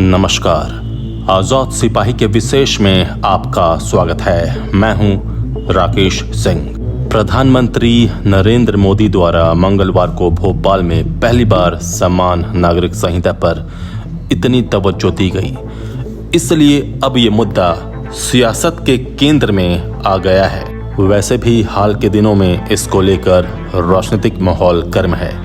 नमस्कार। आजाद सिपाही के विशेष में आपका स्वागत है। मैं हूं राकेश सिंह। प्रधानमंत्री नरेंद्र मोदी द्वारा मंगलवार को भोपाल में पहली बार समान नागरिक संहिता पर इतनी तवज्जो दी गई, इसलिए अब ये मुद्दा सियासत के केंद्र में आ गया है। वैसे भी हाल के दिनों में इसको लेकर राजनीतिक माहौल गर्म है।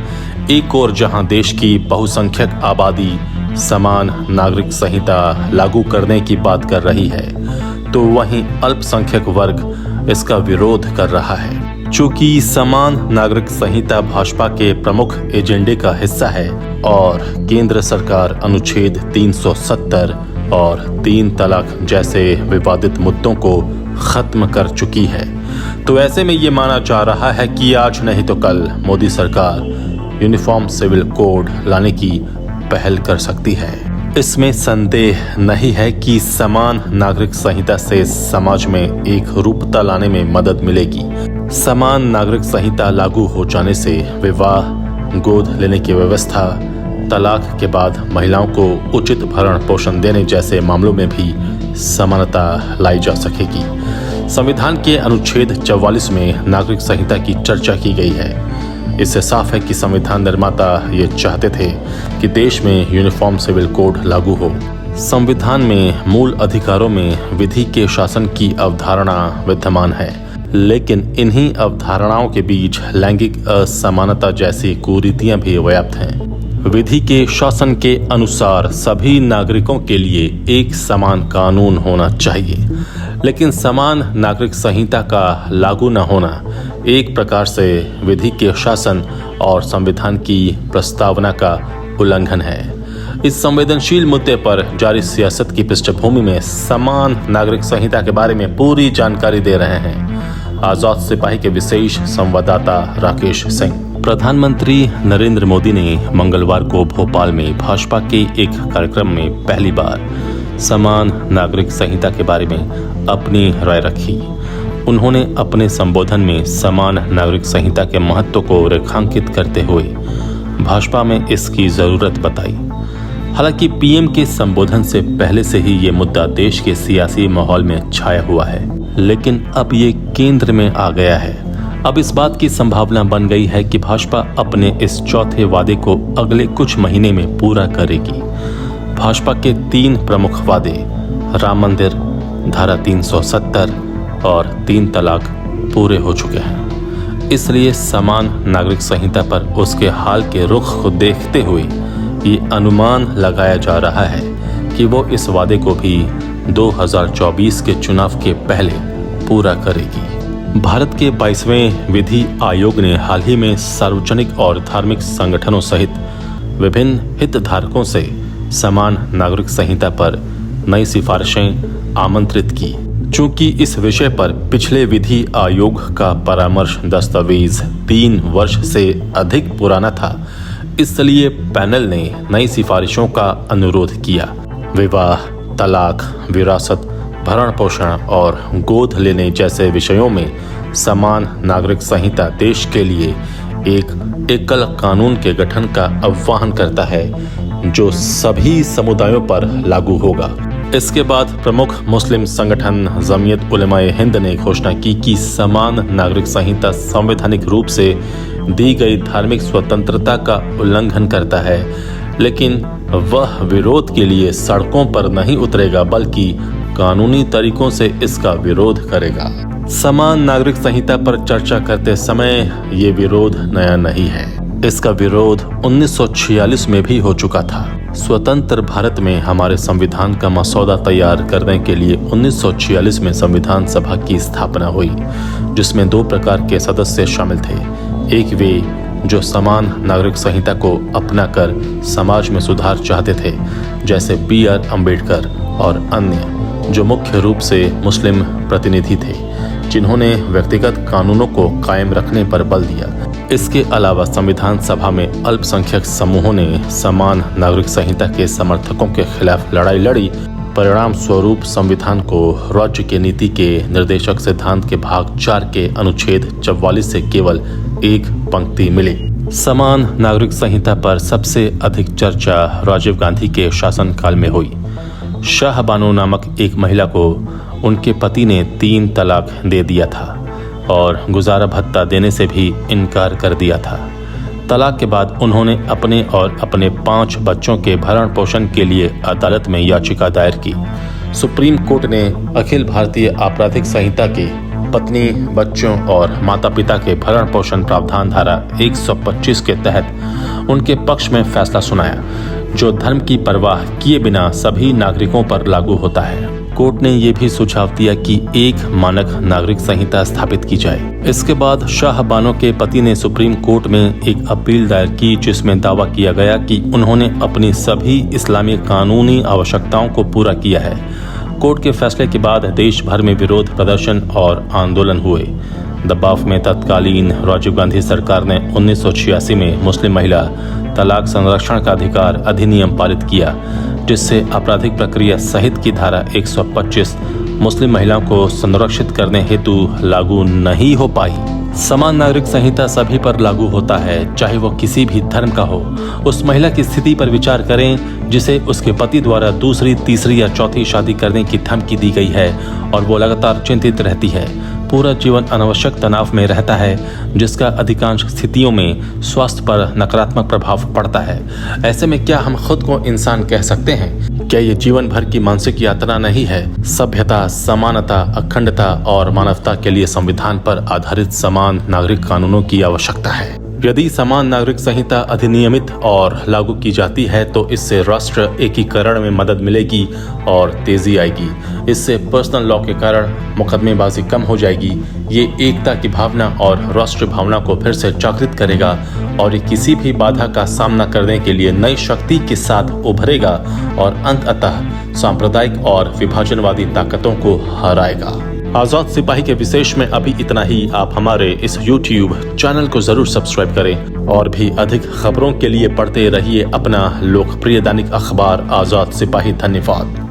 एक ओर जहां देश की बहुसंख्यक आबादी समान नागरिक संहिता लागू करने की बात कर रही है, तो वहीं अल्पसंख्यक वर्ग इसका विरोध कर रहा है। चूंकि समान नागरिक संहिता भाजपा के प्रमुख एजेंडे का हिस्सा है और केंद्र सरकार अनुच्छेद 370 और 3 तलाक जैसे विवादित मुद्दों को खत्म कर चुकी है, तो ऐसे में ये माना जा रहा है कि आज नहीं तो कल मोदी सरकार यूनिफॉर्म सिविल कोड लाने की पहल कर सकती है। इसमें संदेह नहीं है कि समान नागरिक संहिता से समाज में एक रूपता लाने में मदद मिलेगी। समान नागरिक संहिता लागू हो जाने से विवाह, गोद लेने की व्यवस्था, तलाक के बाद महिलाओं को उचित भरण पोषण देने जैसे मामलों में भी समानता लाई जा सकेगी। संविधान के अनुच्छेद 44 में नागरिक संहिता की चर्चा की गई है। इससे साफ है कि संविधान निर्माता ये चाहते थे कि देश में यूनिफॉर्म सिविल कोड लागू हो। संविधान में मूल अधिकारों में विधि के शासन की अवधारणा विद्यमान है, लेकिन इन्हीं अवधारणाओं के बीच लैंगिक असमानता जैसी कुरीतियां भी व्याप्त हैं। विधि के शासन के अनुसार सभी नागरिकों के लिए एक समान कानून होना चाहिए, लेकिन समान नागरिक संहिता का लागू न होना एक प्रकार से विधि के शासन और संविधान की प्रस्तावना का उल्लंघन है। इस संवेदनशील मुद्दे पर जारी सियासत की पृष्ठभूमि में समान नागरिक संहिता के बारे में पूरी जानकारी दे रहे हैं आजाद सिपाही के विशेष संवाददाता राकेश सिंह। प्रधानमंत्री नरेंद्र मोदी ने मंगलवार को भोपाल में भाजपा के एक कार्यक्रम में पहली बार समान नागरिक संहिता के बारे में अपनी राय रखी। उन्होंने अपने संबोधन में समान नागरिक संहिता के महत्व को रेखांकित करते हुए भाजपा में इसकी जरूरत बताई। हालांकि पीएम के संबोधन से पहले से ही ये मुद्दा देश के सियासी माहौल में छाया हुआ है, लेकिन अब ये केंद्र में आ गया है। अब इस बात की संभावना बन गई है कि भाजपा अपने इस चौथे वादे को अगले कुछ महीने में पूरा करेगी। भाजपा के 3 प्रमुख वादे राम मंदिर, धारा 370 और 3 तलाक पूरे हो चुके हैं। इसलिए समान नागरिक संहिता पर उसके हाल के रुख को देखते हुए ये अनुमान लगाया जा रहा है कि वो इस वादे को भी 2024 के चुनाव के पहले पूरा करेगी। भारत के 22वें विधि आयोग ने हाल ही में सार्वजनिक और धार्मिक संगठनों सहित विभिन्न हितधारकों से समान नागरिक संहिता पर नई सिफारिशें आमंत्रित की। चूंकि इस विषय पर पिछले विधि आयोग का परामर्श दस्तावेज 3 वर्ष से अधिक पुराना था, इसलिए पैनल ने नई सिफारिशों का अनुरोध किया। विवाह, तलाक, विरासत, भरण पोषण और गोद लेने जैसे विषयों में समान नागरिक संहिता देश के लिए एक एकल कानून के गठन का आह्वान करता है, जो सभी समुदायों पर लागू होगा। इसके बाद प्रमुख मुस्लिम संगठन जमीयत उलेमाए हिंद ने घोषणा की कि समान नागरिक संहिता संवैधानिक रूप से दी गई धार्मिक स्वतंत्रता का उल्लंघन करता है, लेकिन वह विरोध के लिए सड़कों पर नहीं उतरेगा, बल्कि कानूनी तरीकों से इसका विरोध करेगा। समान नागरिक संहिता पर चर्चा करते समय ये विरोध नया नहीं है। इसका विरोध 1946 में भी हो चुका था। स्वतंत्र भारत में हमारे संविधान का मसौदा तैयार करने के लिए 1946 में संविधान सभा की स्थापना हुई, जिसमें 2 प्रकार के सदस्य शामिल थे। एक वे जो समान नागरिक संहिता को अपनाकर समाज में सुधार चाहते थे, जैसे B.R. अम्बेडकर, और अन्य जो मुख्य रूप से मुस्लिम प्रतिनिधि थे, जिन्होंने व्यक्तिगत कानूनों को कायम रखने पर बल दिया। इसके अलावा संविधान सभा में अल्पसंख्यक समूहों ने समान नागरिक संहिता के समर्थकों के खिलाफ लड़ाई लड़ी। परिणाम स्वरूप संविधान को राज्य के नीति के निर्देशक सिद्धांत के भाग 4 के अनुच्छेद 44 से केवल एक पंक्ति मिली। समान नागरिक संहिता पर सबसे अधिक चर्चा राजीव गांधी के शासनकाल में हुई। शाह बानो नामक एक महिला को उनके पति ने 3 तलाक दे दिया था और गुजारा भत्ता देने से भी इनकार कर दिया था। तलाक के बाद उन्होंने अपने और अपने 5 बच्चों के भरण पोषण के लिए अदालत में याचिका दायर की। सुप्रीम कोर्ट ने अखिल भारतीय आपराधिक संहिता की पत्नी, बच्चों और माता पिता के भरण पोषण प्रावधान धारा 125 के तहत उनके पक्ष में फैसला सुनाया, जो धर्म की परवाह किए बिना सभी नागरिकों पर लागू होता है। कोर्ट ने यह भी सुझाव दिया कि एक मानक नागरिक संहिता स्थापित की जाए। इसके बाद शाह बानो के पति ने सुप्रीम कोर्ट में एक अपील दायर की, जिसमें दावा किया गया कि उन्होंने अपनी सभी इस्लामी कानूनी आवश्यकताओं को पूरा किया है। कोर्ट के फैसले के बाद देश भर में विरोध प्रदर्शन और आंदोलन हुए। दबाव में तत्कालीन राजीव गांधी सरकार ने 1986 में मुस्लिम महिला तलाक संरक्षण का अधिकार अधिनियम पारित किया, जिससे आपराधिक प्रक्रिया सहित की धारा 125 मुस्लिम महिलाओं को संरक्षित करने हेतु लागू नहीं हो पाई। समान नागरिक संहिता सभी पर लागू होता है, चाहे वो किसी भी धर्म का हो। उस महिला की स्थिति पर विचार करें जिसे उसके पति द्वारा दूसरी, तीसरी या चौथी शादी करने की धमकी दी गई है और वो लगातार चिंतित रहती है, पूरा जीवन अनावश्यक तनाव में रहता है, जिसका अधिकांश स्थितियों में स्वास्थ्य पर नकारात्मक प्रभाव पड़ता है। ऐसे में क्या हम खुद को इंसान कह सकते हैं? क्या ये जीवन भर की मानसिक यात्रा नहीं है? सभ्यता, समानता, अखंडता और मानवता के लिए संविधान पर आधारित समान नागरिक कानूनों की आवश्यकता है। यदि समान नागरिक संहिता अधिनियमित और लागू की जाती है तो इससे राष्ट्र एकीकरण में मदद मिलेगी और तेजी आएगी। इससे पर्सनल लॉ के कारण मुकदमेबाजी कम हो जाएगी। ये एकता की भावना और राष्ट्रीय भावना को फिर से जागृत करेगा और ये किसी भी बाधा का सामना करने के लिए नई शक्ति के साथ उभरेगा और अंततः सांप्रदायिक और विभाजनवादी ताकतों को हराएगा। आजाद सिपाही के विशेष में अभी इतना ही। आप हमारे इस YouTube चैनल को जरूर सब्सक्राइब करें और भी अधिक खबरों के लिए पढ़ते रहिए अपना लोकप्रिय दैनिक अखबार आजाद सिपाही। धन्यवाद।